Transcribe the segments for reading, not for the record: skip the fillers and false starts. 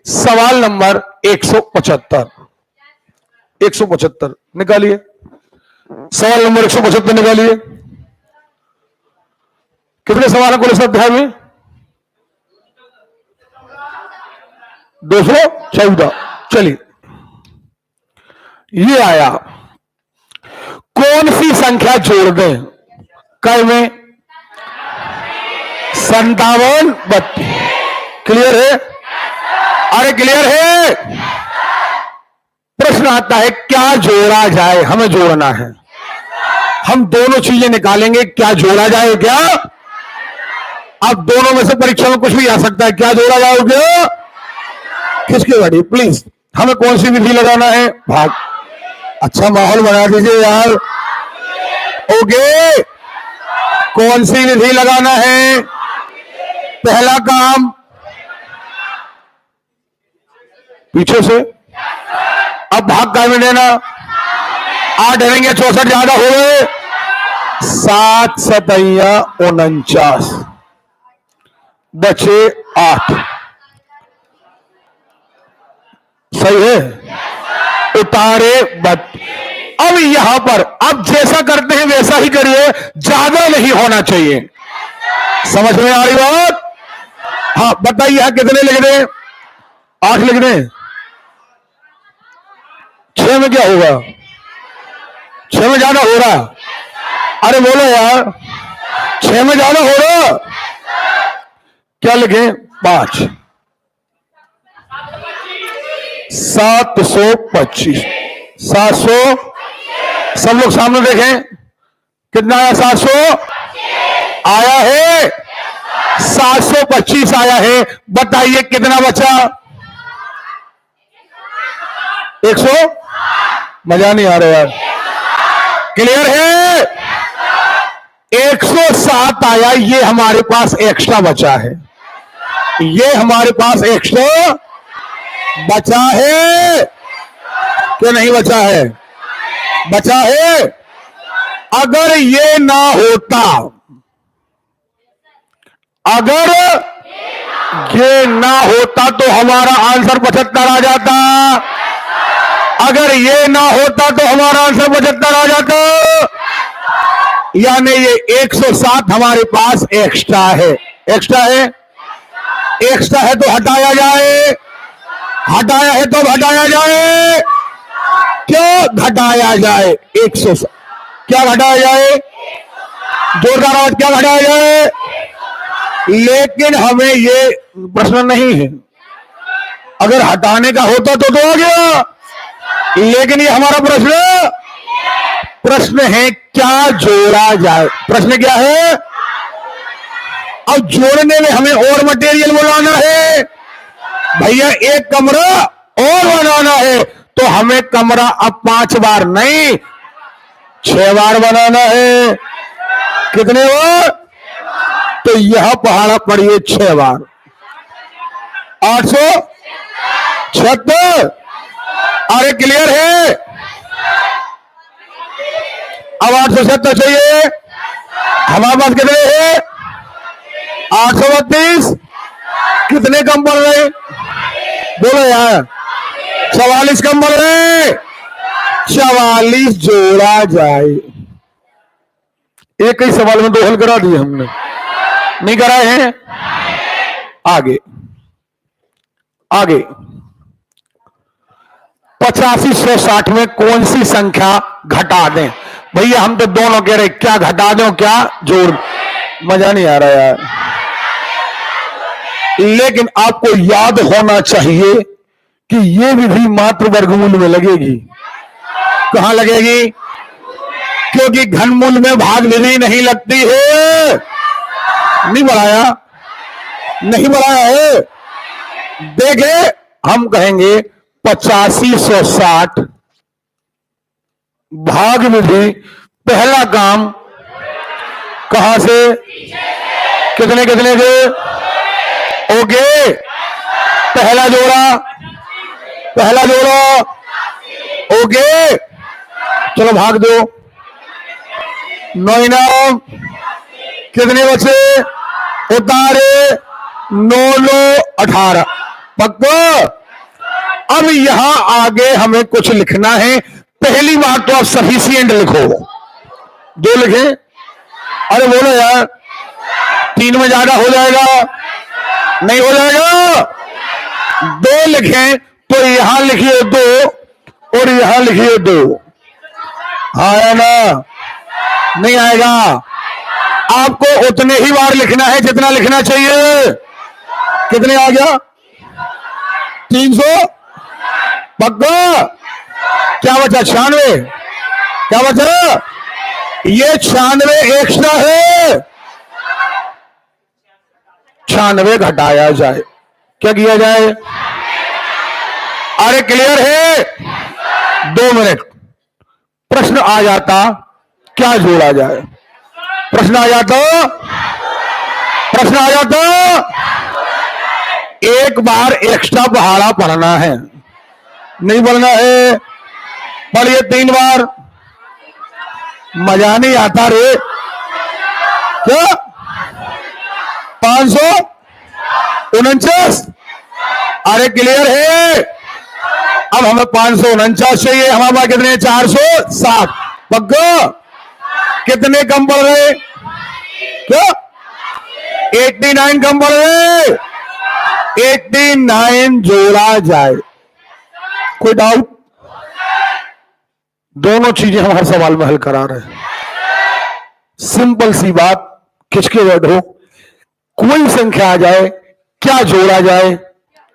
सवाल नंबर 175 निकालिए। सवाल नंबर 175 निकालिए। कितने सवाल है कुल इस अध्याय में? 214। चलिए, ये आया, कौन सी संख्या जोड़ दें? कै में? 57, 32। क्लियर है? अरे क्लियर है? प्रश्न आता है क्या जोड़ा जाए, हमें जोड़ना है। हम दोनों चीजें निकालेंगे, क्या जोड़ा जाए क्या। अब दोनों में से परीक्षा में कुछ भी आ सकता है, क्या जोड़ा जाओगे? किसकी गाड़ी? प्लीज, हमें कौन सी विधि लगाना है? भाग। अच्छा माहौल बना दीजिए यार। ओके, कौन सी विधि लगाना है? पहला काम पीछे से, अब भाग का में देना। 8 डरेंगे, 64 ज्यादा हो गए। 7 सतैया 49, बचे 8। सही है? उतारे 32। अब यहां पर अब जैसा करते हैं वैसा ही करिए, ज्यादा नहीं होना चाहिए। समझ में आ रही बात? हाँ बताइए, हाँ कितने लिख दें? 8 लिख दें? 6 में क्या होगा? 6 में ज्यादा हो रहा? अरे बोलो यार, 6 में ज्यादा हो रहा? क्या लिखें? 5। 725। 700। सब लोग सामने देखें, कितना आया? 700 आया है। 725 आया है। बताइए कितना बचा? 100। मजा नहीं आ रहा यार। क्लियर है? 107 आया। ये हमारे पास एक्स्ट्रा बचा है। ये हमारे पास एक्स्ट्रा बचा है कि नहीं बचा है? बचा है। अगर ये ना होता, अगर ये ना होता तो हमारा आंसर 75 आ जाता। अगर ये ना होता तो हमारा आंसर 75 आ जाता। यानी ये 107 हमारे पास एक्स्ट्रा है। एक्स्ट्रा है? एक्स्ट्रा है तो हटाया जाए। हटाया है तो घटाया जाए। क्यों घटाया जाए? 107 क्या घटाया जाए? जोरदार आवाज, क्या घटाया जाए? लेकिन हमें ये प्रश्न नहीं है। अगर हटाने का होता तो आ गया, लेकिन ये हमारा प्रश्न है क्या जोड़ा जाए। प्रश्न क्या है? अब जोड़ने में हमें और मटेरियल बनाना है भैया। एक कमरा और बनाना है तो हमें कमरा अब 5 बार नहीं 6 बार बनाना है। कितने बार? तो यह पहाड़ा पड़िए 6 बार। 876। अरे क्लियर है? अब 876 चाहिए। हमारे पास कितने हैं? 832। कितने कम पड़ रहे? बोलो यार। 44 कम पड़ रहे। 44 जोड़ा जाए। एक ही सवाल में 2 हल करा दिए हमने, नहीं कराए हैं? आगे आगे 8560 में कौन सी संख्या घटा दें? भैया हम तो दोनों कह रहे, क्या घटा दो क्या जोड़? मजा नहीं आ रहा यार। लेकिन आपको याद होना चाहिए कि यह विधि मात्र वर्गमूल में लगेगी। कहां लगेगी? क्योंकि घनमूल में भाग विधि नहीं लगती है। नहीं बढ़ाया? नहीं बढ़ाया है? देखे, हम कहेंगे 8560 भाग विधि। पहला काम कहां से? कितने कितने से? ओके, पहला जोड़ा, पहला जोड़ा। ओके, चलो भाग दो। 9 9 कितने बचे? उतारे 9 9 18। पक्का? अब यहां आगे हमें कुछ लिखना है। पहली बात तो आप सफिशिएंट लिखो। 2 लिखे? अरे बोलो यार, 3 में ज्यादा हो जाएगा? नहीं हो जाएगा? 2 लिखें तो यहां लिखिए 2 और यहां लिखिए 2। आया ना? नहीं आएगा? आपको उतने ही बार लिखना है जितना लिखना चाहिए। कितने आ गया? 300? पक्का? क्या बचा? 96? क्या बचा? ये 96 एक्स्ट्रा है। 96 घटाया जाए। क्या किया जाए? अरे क्लियर है? 2 मिनट। प्रश्न आ जाता, क्या जोड़ा जाए? प्रश्न आ जाता, प्रश्न आ जाता। एक बार एक्स्ट्रा पहाड़ा पढ़ना है, नहीं बोलना है? पढ़िए 3 बार। मजा नहीं आता रे? क्या? 549? अरे क्लियर है? अब हमें 549 चाहिए। हमारे पास कितने? 460। पक्का? कितने कम पड़ रहे? क्या? 89 कम पड़ रहे? 89 जोड़ा जाए। कोई डाउट? दोनों चीजें हम हर सवाल में हल करा रहे हैं। सिंपल सी बात, खिंचके बैठो। कोई संख्या आ जाए, क्या जोड़ा जाए,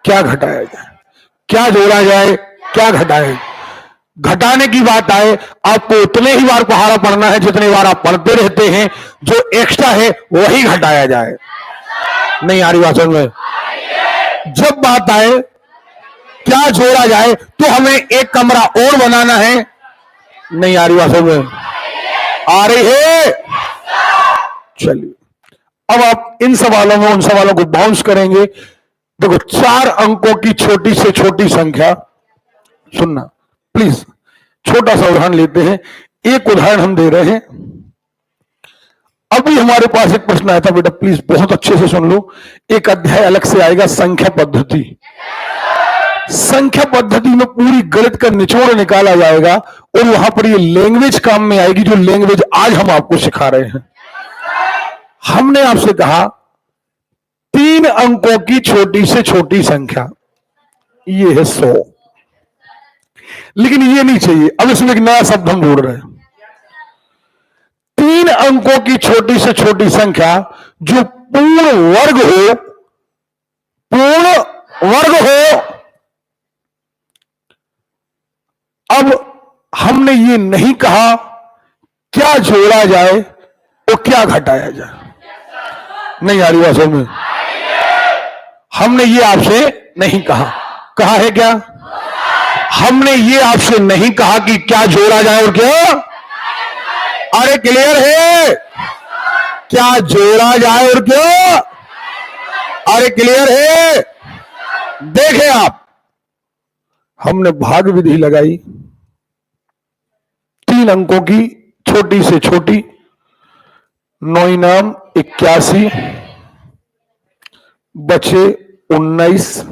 क्या घटाया जाए? क्या जोड़ा जाए, क्या घटाया? घटाने की बात आए, आपको उतने ही बार पहाड़ा पढ़ना है जितने बार आप पढ़ते रहते हैं। जो एक्स्ट्रा है वही घटाया जाए। नहीं आ रही बात समझ में? जब बात आए क्या जोड़ा जाए तो हमें एक कमरा और बनाना है। नहीं आ रही बात समझ में? आ रही है? चलिए, अब आप इन सवालों में उन सवालों को बाउंस करेंगे। देखो, 4 अंकों की छोटी से छोटी संख्या, सुनना प्लीज, छोटा सा उदाहरण लेते हैं। एक उदाहरण हम दे रहे हैं। अभी हमारे पास एक प्रश्न आया था, बेटा प्लीज बहुत अच्छे से सुन लो। एक अध्याय अलग से आएगा, संख्या पद्धति। संख्या पद्धति में पूरी गणित का निचोड़ निकाला जाएगा और वहां पर ये लैंग्वेज काम में आएगी, जो लैंग्वेज आज हम आपको सिखा रहे हैं। हमने आपसे कहा 3 अंकों की छोटी से छोटी संख्या, ये है 100। लेकिन ये नहीं चाहिए, अब इसमें एक नया शब्द हम जोड़ रहे हैं। 3 अंकों की छोटी से छोटी संख्या जो पूर्ण वर्ग हो, पूर्ण वर्ग हो। अब हमने ये नहीं कहा क्या जोड़ा जाए और क्या घटाया जाए। नहीं आ रही बात समझ में? हमने ये आपसे नहीं कहा। कहा है क्या? हमने ये आपसे नहीं कहा कि क्या जोड़ा जाए और क्या। अरे क्लियर है? क्या जोड़ा जाए और क्या? अरे क्लियर है? देखें आप, हमने भाग विधि लगाई। 3 अंकों की छोटी से छोटी, 9 नाम 81, बचे 19।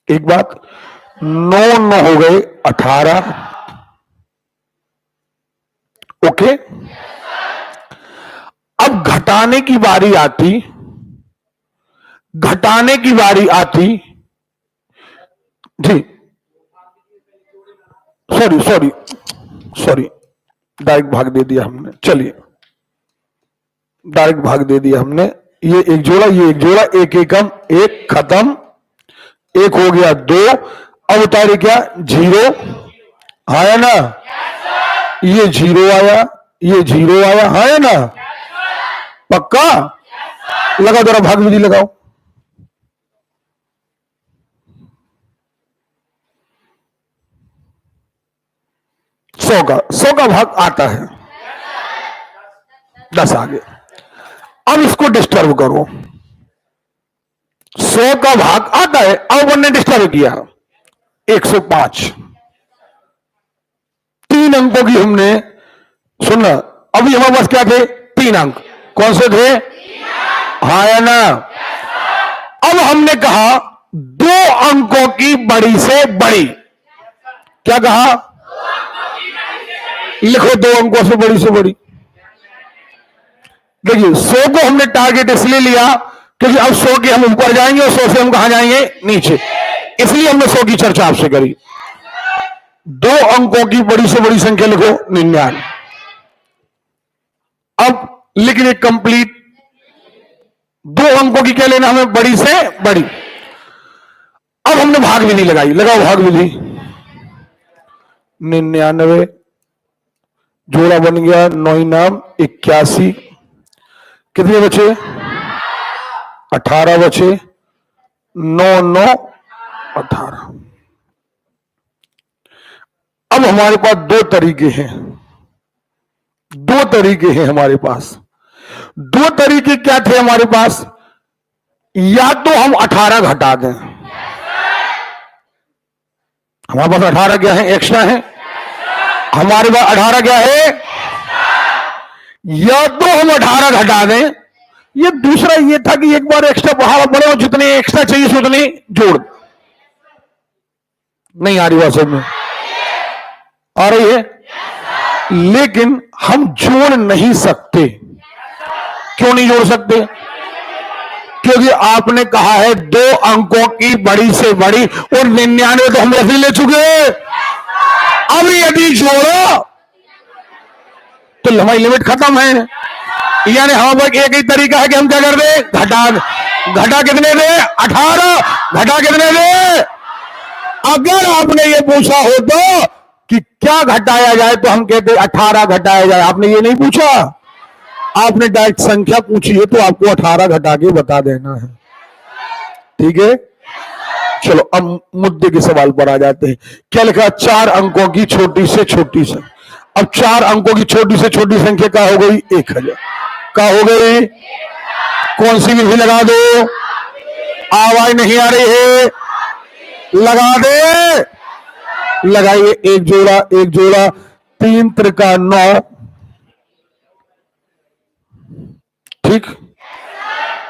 एक बात, 9 9 हो गए 18। ओके? अब घटाने की बारी आती, घटाने की बारी आती जी, सॉरी, डायरेक्ट भाग दे दिया हमने। चलिए, डायरेक्ट भाग दे दिया हमने। ये एक जोड़ा, ये एक जोड़ा, एक एकम, एक खत्म, एक हो गया 2। अब उतारे क्या? 0 आया ना? ये 0 आया, ये 0 आया, आया ना? पक्का? लगाओ जरा भाग विधि लगाओ। सौ का भाग आता है, 10 आ गया। अब इसको डिस्टर्ब करो। 100 का भाग आता है, अब हमने डिस्टर्ब किया 105। 3 अंकों की हमने, सुनना, अभी हमारे पास क्या थे? 3 अंक। कौन से थे? हाँ या ना? अब हमने कहा 2 अंकों की बड़ी से बड़ी, क्या कहा? लिखो 2 अंकों से बड़ी से बड़ी। देखिए 100 को हमने टारगेट इसलिए लिया क्योंकि अब 100 के हम ऊपर जाएंगे और 100 से हम कहां जाएंगे? नीचे, इसलिए हमने 100 की चर्चा आपसे करी। 2 अंकों की बड़ी से बड़ी संख्या लिखो 99। अब लिखने कंप्लीट। 2 अंकों की क्या लेना हमें? बड़ी से बड़ी। अब हमने भाग विधि लगाई, लगाओ भाग विधि। 99 जोड़ा बन गया 9 नाम 81, कितने बचे? 18 बचे, 9 9 18। अब हमारे पास 2 तरीके हैं, 2 तरीके हैं हमारे पास। 2 तरीके क्या थे हमारे पास? या तो हम 18 घटा दें, हमारे पास 18 क्या है? एक्स्ट्रा है। हमारे पास 18 क्या है? या तो हम 18 घटा दें, ये दूसरा ये था कि एक बार एक्स्ट्रा बढ़ावा बढ़े और जितने एक्स्ट्रा चाहिए उतने जोड़। नहीं आ रही बात समझ में? आ रही है? लेकिन हम जोड़ नहीं सकते। क्यों नहीं जोड़ सकते? क्योंकि आपने कहा है 2 अंकों की बड़ी से बड़ी, और 99 तो हम रफी ले चुके। अब यदि जोड़ो तो हमारी लिमिट खत्म है। यानी हमारे पास एक ही तरीका है कि हम क्या कर दे? घटा कितने दे? 18। घटा कितने दे? अगर आपने ये पूछा हो तो कि क्या घटाया जाए तो हम कहते 18 घटाया जाए। आपने ये नहीं पूछा, आपने डायरेक्ट संख्या पूछी है तो आपको 18 घटा के बता देना है। ठीक है, चलो अब मुद्दे के सवाल पर आ जाते हैं। क्या लिखा? 4 अंकों की छोटी से छोटी संख्या। अब 4 अंकों की छोटी से छोटी संख्या क्या हो गई? 1000। क्या हो गई? कौन सी विधि लगा दो? आवाज नहीं आ रही है, लगा दे। लगाइए, 1 जोड़ा 1 जोड़ा, 3 त्रिका 9, ठीक?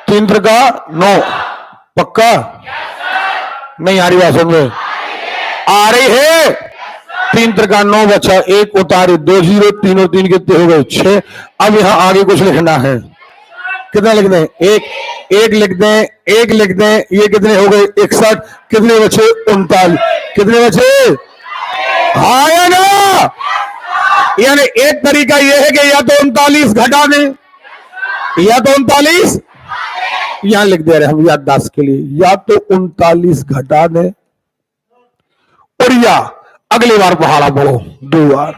3 त्रिका 9, पक्का? नहीं आ रही बात समझ? आ रही है। 3 त्रिका 9 बचा, 1 उतारे, 2 0, 3 और 3 कितने हो गए? 6। अब यहां आगे कुछ लिखना है। कितना लिख दें? 1 लिख दें, 1 लिख दें। ये कितने हो गए? 61। कितने बचे? 39। कितने बचे? हाँ या ना? यानी एक तरीका यह है कि या तो 39 घटा दें, या तो 39 यहां लिख दे रहे हम याददाश्त के लिए, या तो 39 घटा दें और या अगली बार पहाड़ा बढ़ो 2 बार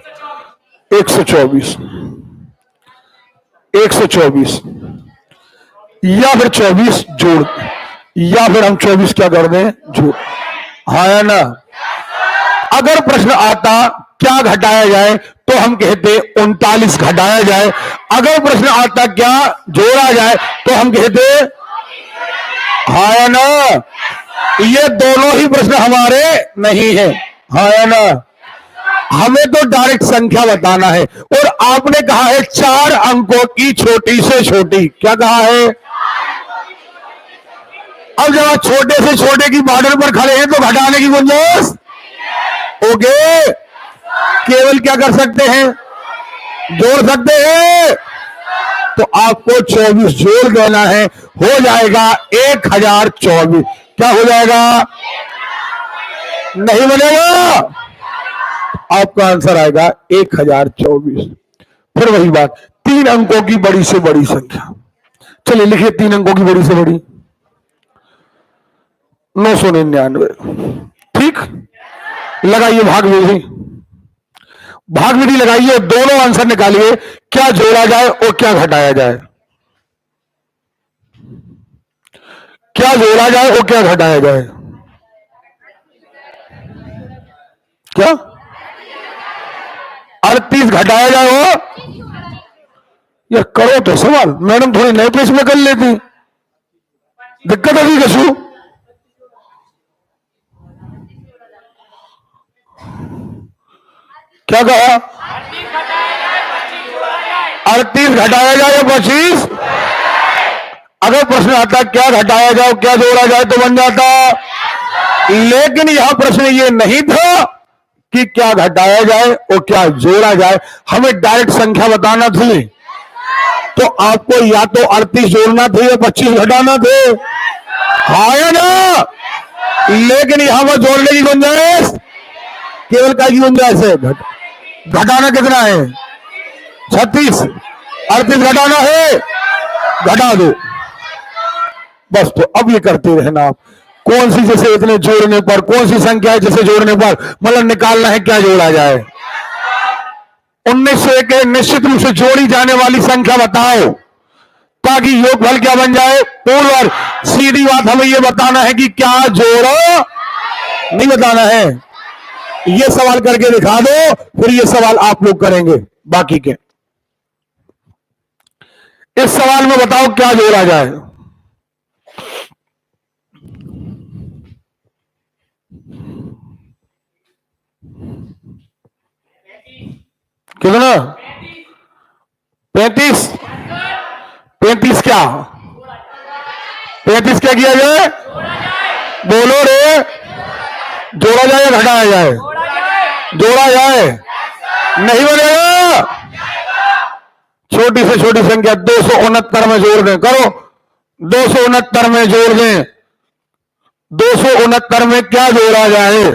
124 या फिर 24 जोड़, या फिर हम 24 क्या कर दें? जोड़। हाँ या ना? अगर प्रश्न आता क्या घटाया जाए तो हम कहते 39 घटाया जाए। अगर प्रश्न आता क्या जोड़ा जाए तो हम कहते हाँ या ना? ये दोनों ही प्रश्न हमारे नहीं है। हाँ या ना? हमें तो डायरेक्ट संख्या बताना है, और आपने कहा है 4 अंकों की छोटी से छोटी। क्या कहा है? अब जब आप छोटे से छोटे की बॉर्डर पर खड़े हैं तो घटाने की गुंजाइश ओके। केवल क्या कर सकते हैं? जोड़ सकते हैं। तो आपको 24 जोड़ देना है, हो जाएगा 1024। क्या हो जाएगा? नहीं बनेगा, आपका आंसर आएगा 1024। फिर वही बात, 3 अंकों की बड़ी से बड़ी संख्या। चलिए लिखिए 3 अंकों की बड़ी से बड़ी 999। ठीक, लगाइए भाग विधि। भाग विधि लगाइए, दोनों आंसर निकालिए, क्या जोड़ा जाए और क्या घटाया जाए। क्या जोड़ा जाए और क्या घटाया जाए? क्या 38 घटाया जाए हो? ये करो तो सवाल, मैडम थोड़ी नए पेज में कर लेती, दिक्कत होगी कशु। क्या कहा? 38 घटाया जाए या 25? अगर प्रश्न आता क्या घटाया जाए क्या जोड़ा जाए तो बन जाता लेकिन यह प्रश्न ये नहीं था कि क्या घटाया जाए और क्या जोड़ा जाए, हमें डायरेक्ट संख्या बताना थी। तो आपको या तो 38 जोड़ना थे या 25 घटाना थे, हाँ या ना? लेकिन यहां पर जोड़ने की गुंजाइश केवल का की गुंजाइश है। घटाना कितना है? 36। 38 घटाना है, घटा दो बस। तो अब ये करते रहना आप, कौन सी जैसे इतने जोड़ने पर, कौन सी संख्या है जैसे जोड़ने पर, मतलब निकालना है क्या जोड़ा जाए। 1901 के निश्चित रूप से जोड़ी जाने वाली संख्या बताओ ताकि योगफल क्या बन जाए, पूर्ण वर्ग। सीधी बात, हमें यह बताना है कि क्या जोड़ो, नहीं बताना है। ये सवाल करके दिखा दो, फिर ये सवाल आप लोग करेंगे बाकी के। इस सवाल में बताओ क्या जोड़ा जाए। कितना? 35। 35 क्या? 35 क्या किया जाए? बोलो रे। जोड़ा जाए या घटाया जाए? जोड़ा जाए। नहीं बनेगा। छोटी से छोटी संख्या 269 में जोड़ दें, करो 269 में जोड़ दें। 269 में क्या जोड़ा जाए?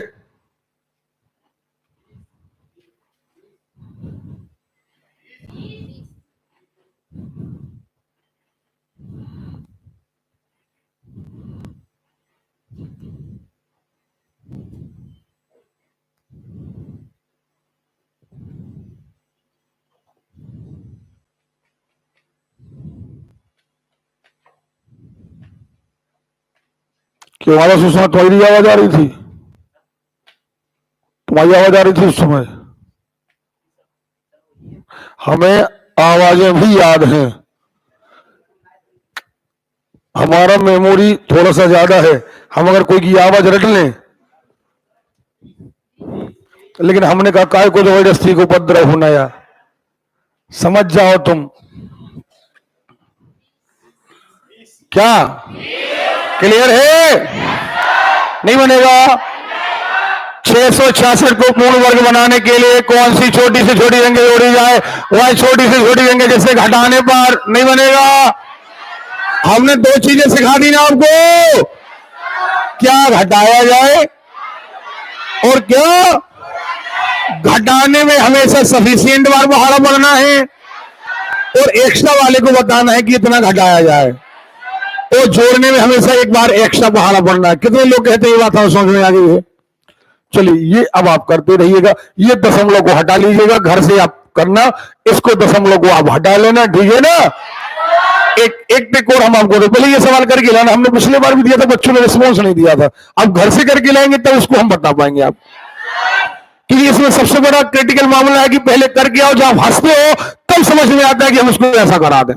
क्यों आवाज उस समय तुम्हारी आवाज आ रही थी? तुम्हारी आवाज आ रही थी उस समय? हमें आवाजें भी याद हैं, हमारा मेमोरी थोड़ा सा ज्यादा है। हम अगर कोई की आवाज रट लें, लेकिन हमने कहा काय को जबरदस्ती को उपद्रव होना, या समझ जाओ तुम। क्या क्लियर है? नहीं बनेगा। 666 को पूर्ण वर्ग बनाने के लिए कौन सी छोटी से छोटी संख्या जोड़ी जाए? वह छोटी से छोटी संख्या जैसे घटाने पर नहीं बनेगा। हमने दो चीजें सिखा दी ना आपको, क्या घटाया जाए और क्या घटाने में हमेशा सफिशिएंट बार बहारा पड़ना है और एक्स्ट्रा वाले को बताना है कि इतना घटाया जाए, और जोड़ने में हमेशा एक बार एक्स्ट्रा बहाना पड़ना है। कितने लोग कहते हैं ये बात हमें समझ में आ गई है? चलिए ये अब आप करते रहिएगा। ये दशमलव को हटा लीजिएगा, घर से आप करना, इसको दशमलव को आप हटा लेना, ठीक है ना? एक टिक और हम आपको, पहले ये सवाल करके लाना, हमने पिछले बार भी दिया था, बच्चों ने रिस्पॉन्स नहीं दिया था। अब घर से करके लाएंगे तब उसको हम बता पाएंगे आप, क्योंकि इसमें सबसे बड़ा क्रिटिकल मामला है कि पहले करके आओ, जब हंसते हो तब समझ में आता है कि हम उसको ऐसा करा दें।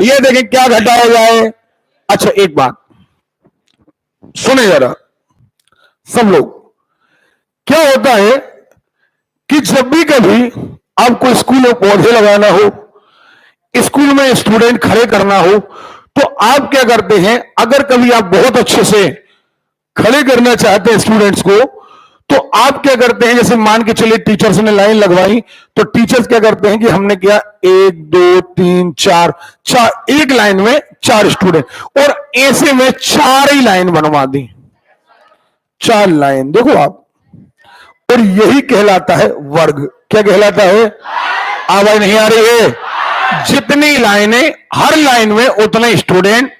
ये देखें क्या घटाया जाए। अच्छा एक बात सुने जरा सब लोग, क्या होता है कि जब भी कभी आपको स्कूल में पौधे लगाना हो, स्कूल में स्टूडेंट खड़े करना हो, तो आप क्या करते हैं, अगर कभी आप बहुत अच्छे से खड़े करना चाहते हैं स्टूडेंट्स को, तो आप क्या करते हैं, जैसे मान के चलिए टीचर्स ने लाइन लगवाई, तो टीचर्स क्या करते हैं कि हमने किया 1 2 3 4 एक लाइन में 4 स्टूडेंट, और ऐसे में 4 ही लाइन बनवा दी, 4 लाइन। देखो आप, और यही कहलाता है वर्ग। क्या कहलाता है? आवाज नहीं आ रही है? जितनी लाइनें, हर लाइन में उतने स्टूडेंट,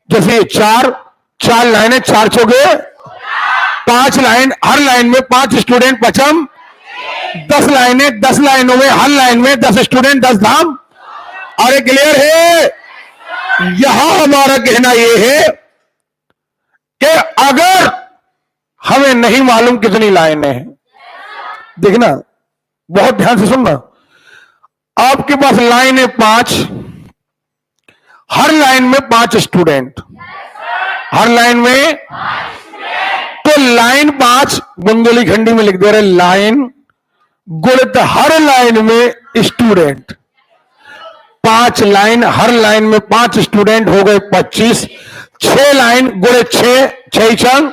जैसे 4 लाइनें, 4 चौके 5 लाइन, हर लाइन में 5 स्टूडेंट, पचम 10 लाइनें, 10 लाइनों में हर लाइन में 10 स्टूडेंट, 10 धाम। अरे क्लियर है? यहां हमारा कहना यह है कि अगर हमें नहीं मालूम कितनी लाइनें हैं, देखना बहुत ध्यान से सुनना, आपके पास लाइन है 5, हर लाइन में 5 स्टूडेंट, हर लाइन में, तो लाइन 5 बुंदेलखंडी में लिख दे रहे, लाइन गुणित हर लाइन में स्टूडेंट, 5 लाइन, हर लाइन में 5 स्टूडेंट, हो गए 25, 6 लाइन गुणित 6, 6 चंग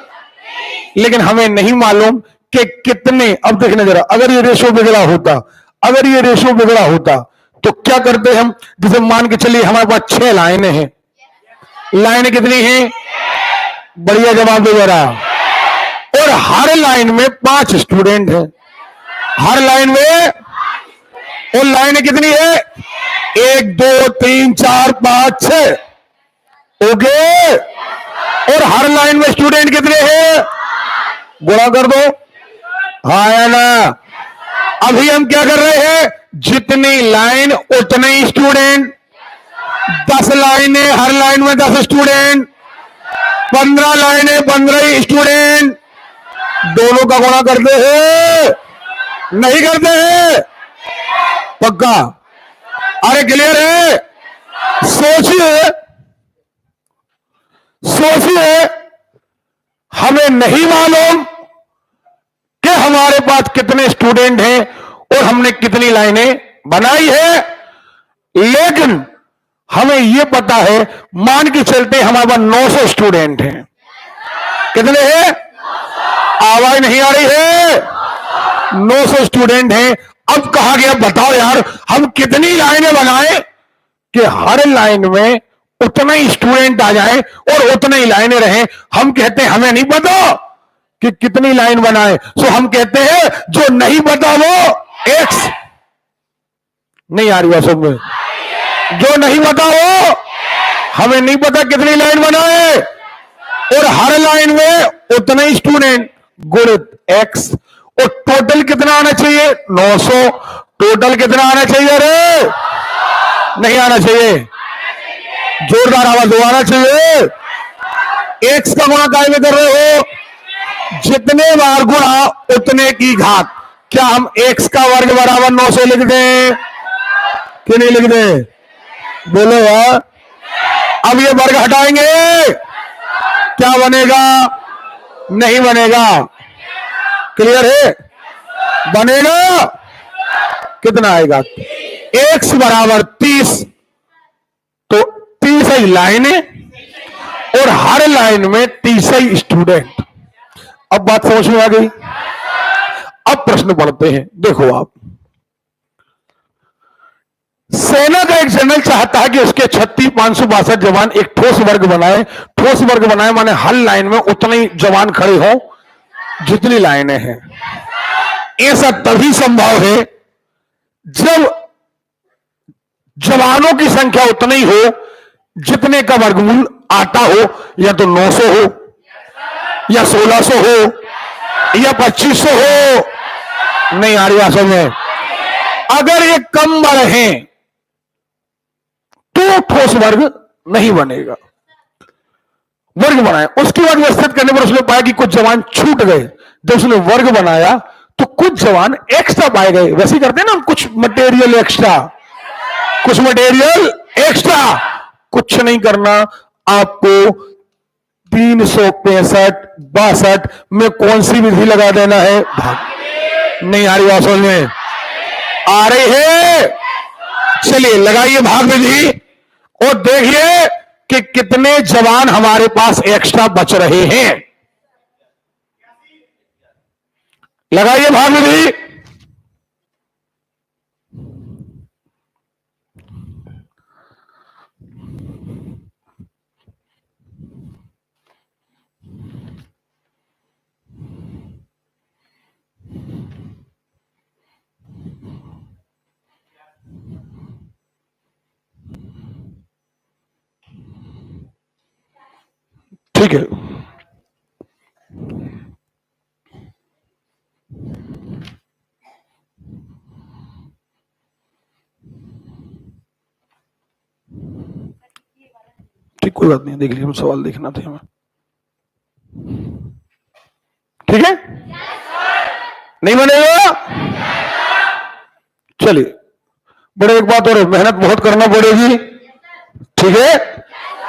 लेकिन हमें नहीं मालूम कि कितने। अब देखने जरा, अगर ये रेशो बिगड़ा होता, अगर ये रेशो बिगड़ा होता तो क्या करते हम? जैसे मान के चलिए हमारे पास 6 लाइनें हैं। लाइनें कितनी हैं? बढ़िया जवाब दे जरा। और हर लाइन में 5 स्टूडेंट हैं, हर लाइन में। और लाइनें कितनी है? 1 2 3 4 5 6। ओके। और हर लाइन में स्टूडेंट कितने हैं? गुणा कर दो। हाँ या ना? अभी हम क्या कर रहे हैं? जितनी लाइन उतने ही स्टूडेंट। 10 लाइनें, हर लाइन में 10 स्टूडेंट। 15 लाइनें, 15 ही स्टूडेंट। दोनों का गुणा करते हैं? नहीं करते हैं? पक्का? अरे क्लियर है? सोचिए, सोचिए, हमें नहीं मालूम कि हमारे पास कितने स्टूडेंट हैं और हमने कितनी लाइनें बनाई है, लेकिन हमें यह पता है, मान के चलते हमारे पास 900 स्टूडेंट हैं। कितने हैं? आवाज नहीं आ रही है? 900 स्टूडेंट हैं। अब कहा गया बताओ यार, हम कितनी लाइनें बनाएं कि हर लाइन में उतना ही स्टूडेंट आ जाए और उतने ही लाइनें रहें। हम कहते हैं हमें नहीं पता कि कितनी लाइन बनाए, सो हम कहते हैं जो नहीं पता वो एक्स। नहीं आ रही बात समझ में? जो नहीं पता वो, हमें नहीं पता कितनी लाइन बनाए और हर लाइन में उतना ही स्टूडेंट, गुणित एक्स। और टोटल कितना आना चाहिए? 900। टोटल कितना आना चाहिए? अरे नहीं आना चाहिए? जोरदार आवाज दो, आना चाहिए। एक्स का गुणा काय में कर रहे हो? जितने बार गुणा उतने की घात। क्या हम एक्स का वर्ग बराबर 900 लिख दें कि नहीं लिख दें? बोलो यार। अब ये वर्ग हटाएंगे, क्या बनेगा? नहीं बनेगा। क्लियर है? बनेगा। कितना आएगा? एक्स बराबर 30। तो 30 ही लाइनें और हर लाइन में 30 ही स्टूडेंट। अब बात समझ में आ गई? अब प्रश्न पढ़ते हैं। देखो आप, सेना का एक जनरल चाहता है कि उसके 36,562 जवान एक ठोस वर्ग बनाए। ठोस वर्ग बनाए माने हर लाइन में उतने ही जवान खड़े हो जितनी लाइनें हैं। ऐसा तभी संभव है जब जवानों की संख्या उतनी ही हो जितने का वर्गमूल आता हो, या तो 900 हो, या 1600 हो, या 2500 हो। नहीं आ रही आंसू में? अगर ये कम बढ़े तो ठोस वर्ग नहीं बनेगा। वर्ग बनाया, उसके बाद व्यवस्थित करने पर उसने पाया कि कुछ जवान छूट गए। जब उसने वर्ग बनाया तो कुछ जवान एक्स्ट्रा पाए गए। वैसे ही करते हैं ना, कुछ मटेरियल एक्स्ट्रा, कुछ मटेरियल एक्स्ट्रा। कुछ नहीं करना आपको, 365 में कौन सी विधि लगा देना है? भाग। नहीं आ रही आंसू में? आ रही है? चलिए लगाइए भाग विधि और देखिए कि कितने जवान हमारे पास एक्स्ट्रा बच रहे हैं। लगाइए भाग विधि। ठीक है, ठीक, कोई बात नहीं, देख लिया। हम सवाल देखना थे हमें। ठीक है? नहीं बनेगा? चलिए, बड़े एक बात और, मेहनत बहुत करना पड़ेगी। ठीक है?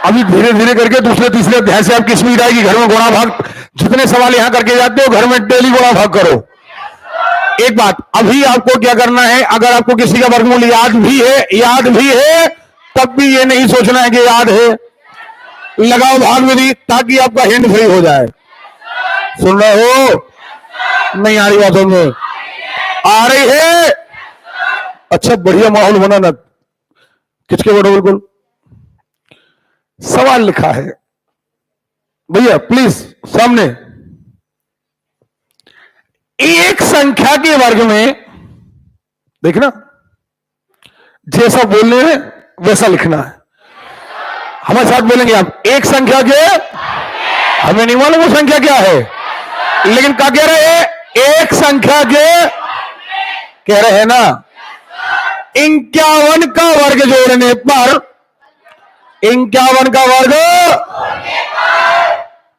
अभी धीरे धीरे करके दूसरे तीसरे अध्याय से आपकी स्पीड आएगी। घर में गुणा भाग, जितने सवाल यहां करके जाते हो घर में डेली गुणा भाग करो। एक बात, अभी आपको क्या करना है, अगर आपको किसी का वर्गमूल याद भी है तब भी ये नहीं सोचना है कि याद है। लगाओ भाग विधि ताकि आपका हैंड फ्री हो जाए। सुन रहे हो? नहीं आ रही बातों में? आ रही है? अच्छा, बढ़िया माहौल बना ना, किसके बोलो बिल्कुल। सवाल लिखा है भैया, प्लीज सामने। एक संख्या के वर्ग में, देखना, जैसा बोलने में वैसा लिखना है। हमारे साथ बोलेंगे आप, एक संख्या के, हमें नहीं मालूम वो संख्या क्या है, लेकिन क्या कह रहे हैं? एक संख्या के कह रहे हैं ना। 51 का वर्ग जोड़ने पर 51 का वर्ग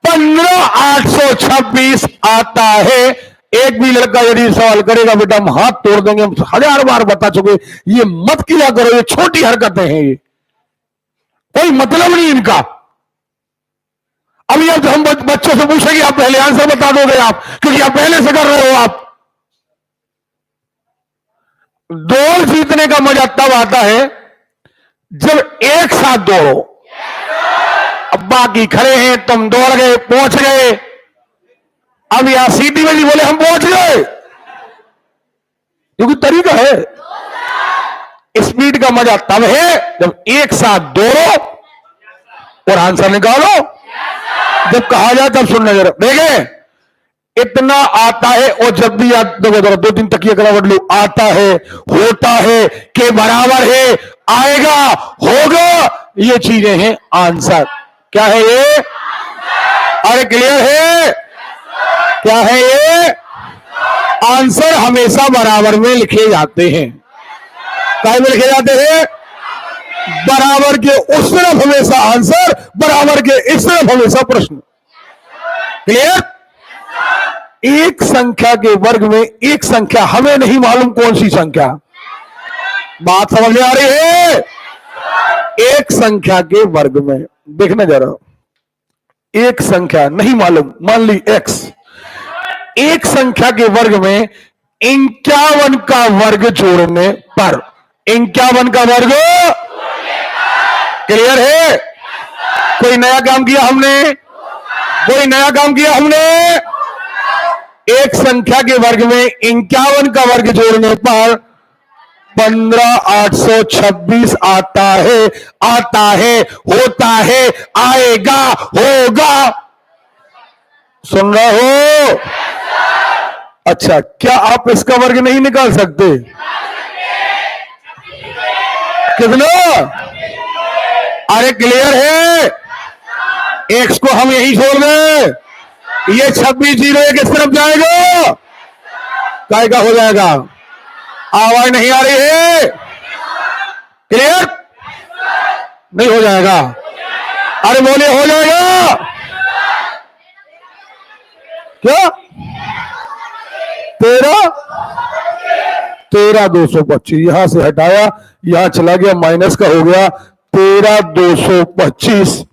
15,826 आता है। एक भी लड़का यदि सवाल करेगा, बेटा हम हाथ तोड़ देंगे, हम 1000 बार बता चुके, ये मत किया करो, ये छोटी हरकतें हैं, ये कोई मतलब नहीं इनका। अभी अब हम बच्चों से पूछेंगे, आप पहले आंसर बता दोगे आप, क्योंकि आप पहले से कर रहे हो। आप दौड़ जीतने का मजा तब आता है जब एक साथ दौड़ो। अब बाकी खड़े हैं, तुम दौड़ गए, पहुंच गए, अब यहां सीटी बजी, बोले हम पहुंच गए, क्योंकि तरीका है। स्पीड का मजा तब है जब एक साथ दौड़ो और आंसर निकालो। जब कहा जाए तब सुनना जरा, देखें इतना आता है, और जब भी याद देखो, 2-3 तकिया करा बदलो, आता है, होता है, के बराबर है, आएगा, होगा, ये चीजें हैं आंसर। क्या है ये? अरे क्लियर है? क्या है ये? आंसर हमेशा बराबर में लिखे जाते हैं। काय में लिखे जाते हैं? बराबर के उस तरफ हमेशा आंसर, बराबर के इस तरफ हमेशा प्रश्न। क्लियर? एक संख्या के वर्ग में एक संख्या, हमें नहीं मालूम कौन सी संख्या। बात समझ में आ रही है? एक संख्या के वर्ग में, देखना जरा, एक संख्या नहीं मालूम, मान ली x, एक संख्या के वर्ग में 51 का वर्ग जोड़ने पर, 51 का वर्ग, क्लियर है? कोई नया काम किया हमने? कोई नया काम किया हमने? एक संख्या के वर्ग में 51 का वर्ग जोड़ने पर 15,826 आता है, होता है, आएगा, होगा। सुन रहे हो? अच्छा, क्या आप इसका वर्ग नहीं निकाल सकते? कितना? अरे क्लियर है? एक्स को हम यही छोड़ दें, ये 26 किस तरफ जाएगा? काय का हो जाएगा? आवाज नहीं आ रही है? क्लियर? नहीं हो जाएगा? अरे बोले हो जाएगा क्या? 13,225 यहां से हटाया, यहां चला गया, माइनस का हो गया 13,225।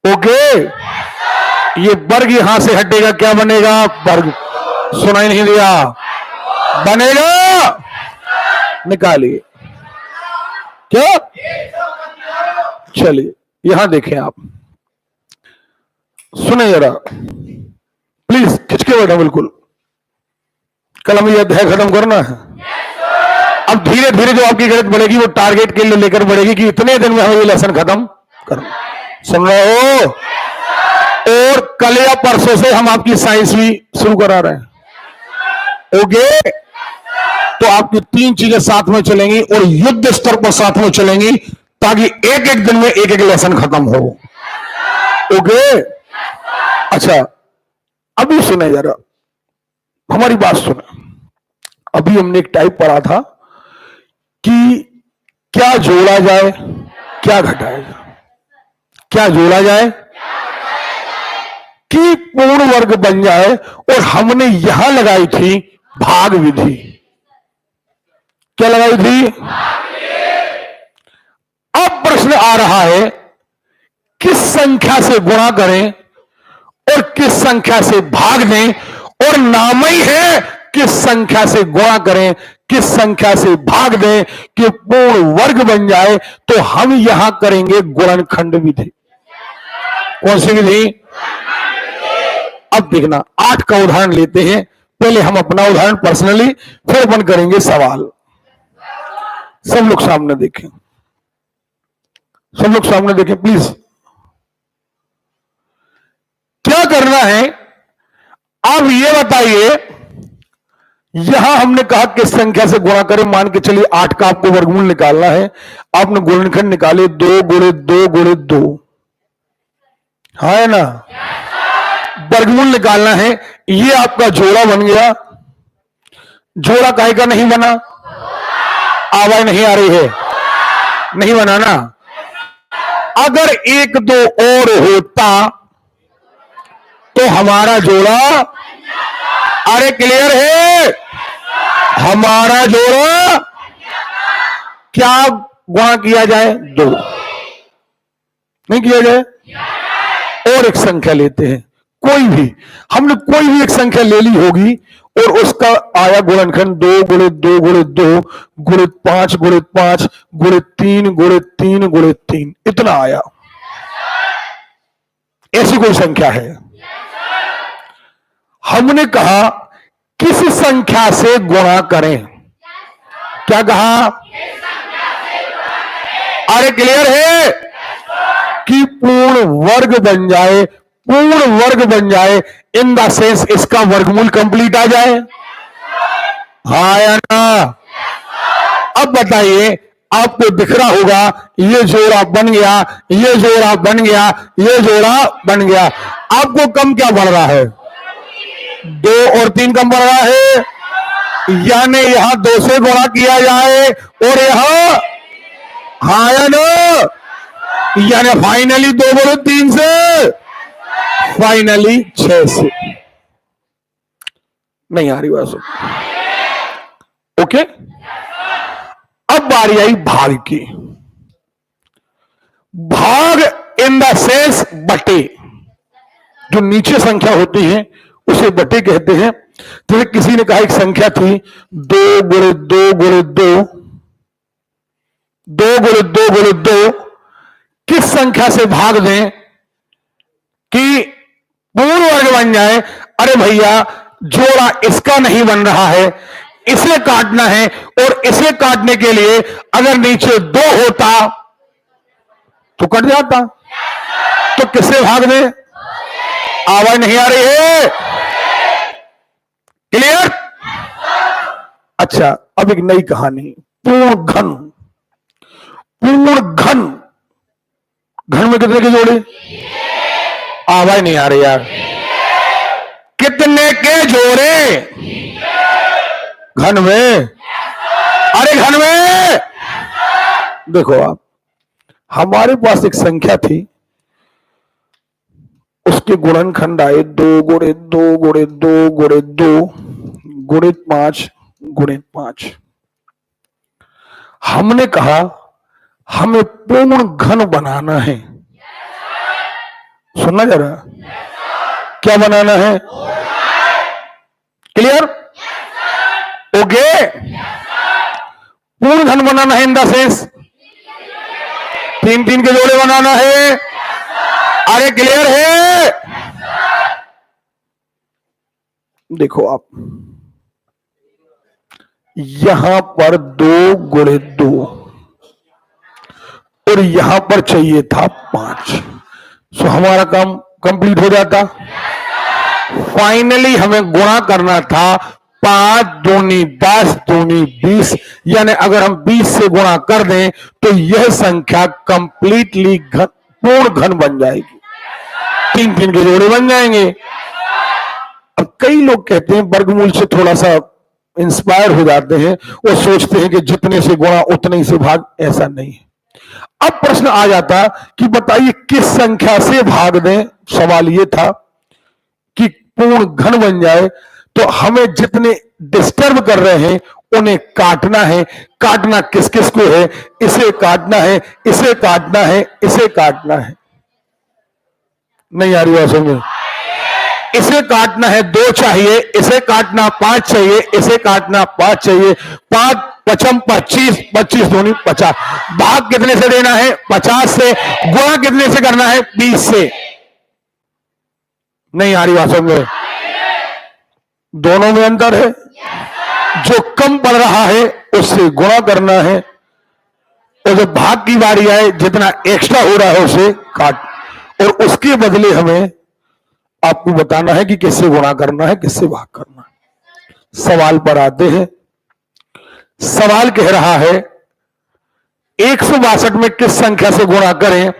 ओके, ये वर्ग यहां से हटेगा, क्या बनेगा? वर्ग। सुनाई नहीं दिया? बनेगा, निकालिए। क्या? चलिए यहां देखें, आप सुने जरा प्लीज, खिंचके बैठो बिल्कुल। कल हमें यह अध्याय खत्म करना है। अब धीरे धीरे जो आपकी गणित बढ़ेगी, वो टारगेट के लिए लेकर बढ़ेगी कि इतने दिन में हमें ये लेसन खत्म करना। सुन रहे हो? और कल या परसों से हम आपकी साइंस भी शुरू करा रहे हैं। ओके, तो आपकी 3 चीजें साथ में चलेंगी और युद्ध स्तर पर साथ में चलेंगी, ताकि एक एक दिन में एक एक लेसन खत्म हो। ओके, अच्छा अभी सुने जरा, हमारी बात सुने। अभी हमने एक टाइप पढ़ा था कि क्या जोड़ा जाए, क्या घटाया जाए, क्या जोड़ा जाए कि पूर्ण वर्ग बन जाए, और हमने यहां लगाई थी भाग विधि। क्या लगाई थी? अब प्रश्न आ रहा है, किस संख्या से गुणा करें और किस संख्या से भाग दें, और नाम ही है किस संख्या से गुणा करें, किस संख्या से भाग दें कि पूर्ण वर्ग बन जाए। तो हम यहां करेंगे गुणनखंड विधि। कौन सी विधि? अब देखना 8 का उदाहरण लेते हैं। पहले हम अपना उदाहरण पर्सनली, फिर अपन करेंगे सवाल। सब लोग सामने देखें, सब लोग सामने देखें प्लीज। क्या करना है अब ये बताइए। यहां हमने कहा किस संख्या से गुणा करें। मान के चलिए 8 का आपको वर्गमूल निकालना है। आपने गुणनखंड निकाले 2 गुणे 2 गुणे 2, हाँ है ना। वर्गमूल निकालना है। ये आपका जोड़ा बन गया। जोड़ा काहे का नहीं बना? आवाज नहीं आ रही है, नहीं बना ना। अगर 1 2 और होता तो हमारा जोड़ा, अरे क्लियर है, हमारा जोड़ा क्या गुणा किया जाए? 2 नहीं किया जाए। और एक संख्या लेते हैं, कोई भी, हमने कोई भी एक संख्या ले ली होगी और उसका आया गुणनखंड 2 गुणे 2 गुणे 2 गुणे 5 गुणे 5 गुणे 3 गुणे 3 गुणे 3, इतना आया। ऐसी कोई संख्या है। हमने कहा किस संख्या से गुणा करें। क्या कहा? अरे क्लियर है कि पूर्ण वर्ग बन जाए, पूर्ण वर्ग बन जाए इन द सेंस इसका वर्गमूल कंप्लीट आ जाए, हाँ या ना। अब बताइए, आपको दिख रहा होगा ये जोड़ा बन गया, ये जोड़ा बन गया, ये जोड़ा बन गया। आपको कम क्या बढ़ रहा है? 2 और 3 कम बढ़ रहा है। यानी यहां 2 से गुणा किया जाए और यहां, हाँ या ना। यानी फाइनली 2 बोलो 3 से, फाइनली 6 से। नहीं आ रही बात? ओके। अब बारी आई भाग की। भाग इन द सेंस बटे। जो नीचे संख्या होती है उसे बटे कहते हैं। तो किसी ने कहा एक संख्या थी 2 गुणे 2 गुणे 2, 2 गुणे 2 गुणे 2, किस संख्या से भाग दें कि पूर्ण वर्ग बन जाए? अरे भैया, जोड़ा इसका नहीं बन रहा है, इसे काटना है, और इसे काटने के लिए अगर नीचे 2 होता तो कट जाता। तो किससे भाग दें? आवाज नहीं आ रही है, क्लियर? अच्छा, अब एक नई कहानी, पूर्ण घन। पूर्ण घन, घन में कितने के जोड़े? आवाज नहीं आ रही यार। कितने के जोड़े घन में? अरे घन में देखो आप, हमारे पास एक संख्या थी, उसके गुणनखंड आए 2 गुणे 2 गुणे 2 गुणे 2 गुणे 5 गुणे 5। हमने कहा हमें पूर्ण घन बनाना है। सुनना जरा, क्या बनाना है? क्लियर? ओके। पूर्ण घन बनाना है इन द सेंस 3 3 के जोड़े बनाना है। अरे क्लियर है? देखो आप, यहां पर 2 गुणे 2 और यहां पर चाहिए था 5। सो हमारा काम कंप्लीट हो जाता। फाइनली हमें गुणा करना था 5 दूनी 10 दूनी 20, यानी अगर हम 20 से गुणा कर दें तो यह संख्या कंप्लीटली पूर्ण घन बन जाएगी। 3 3 के जोड़े बन जाएंगे। अब कई लोग कहते हैं वर्गमूल से थोड़ा सा इंस्पायर हो जाते हैं, वो सोचते हैं कि जितने से गुणा उतने ही से भाग। ऐसा नहीं है। अब प्रश्न आ जाता कि बताइए किस संख्या से भाग दें। सवाल यह था कि पूर्ण घन बन जाए, तो हमें जितने डिस्टर्ब कर रहे हैं उन्हें काटना है। काटना किस किस को है? इसे काटना है, इसे काटना है, इसे काटना है। नहीं आ रही बात समझ? इसे काटना है 2 चाहिए, इसे काटना 5 चाहिए, इसे काटना 5 चाहिए। 5 पचम 25, 25 दूनी 50। भाग कितने से देना है? 50 से। गुणा कितने से करना है? 20 से। नहीं आ रही बात समझ में? दोनों में अंतर है। जो कम पड़ रहा है उससे गुणा करना है, और जब भाग की बारी आए जितना एक्स्ट्रा हो रहा है उसे काट, और उसके बदले हमें आपको बताना है कि किससे गुणा करना है, किससे भाग करना है। सवाल पर आते हैं। सवाल कह रहा है 162 में किस संख्या से गुणा करें,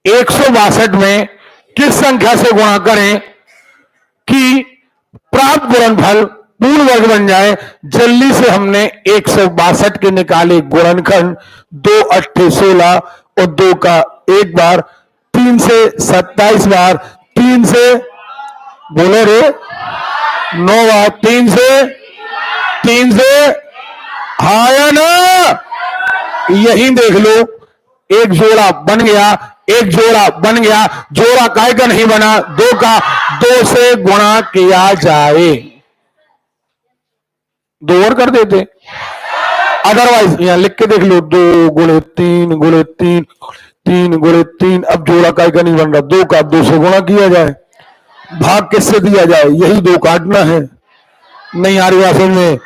162 में किस संख्या से गुणा करें कि प्राप्त गुणनफल पूर्ण वर्ग बन जाए। जल्दी से हमने 162 के निकाले गुणनखंड, 2 8 16 और 2 का 1 बार, 3 से 27 बार, 3 से बोले रे 9 बार, 3 से हाँ या ना? यही देख लो, एक जोड़ा बन गया, एक जोड़ा बन गया। जोड़ा काय का नहीं बना, 2 का, 2 से गुणा किया जाए, 2 और कर देते। अदरवाइज यहां लिख के देख लो, 2 गुणे 3 गुणे 3 3 गुणे 3। अब जोड़ा काय का नहीं बन रहा, 2 का, 2 से गुणा किया जाए। भाग किससे दिया जाए, यही 2 काटना है। नहीं आ रही बात समझ में?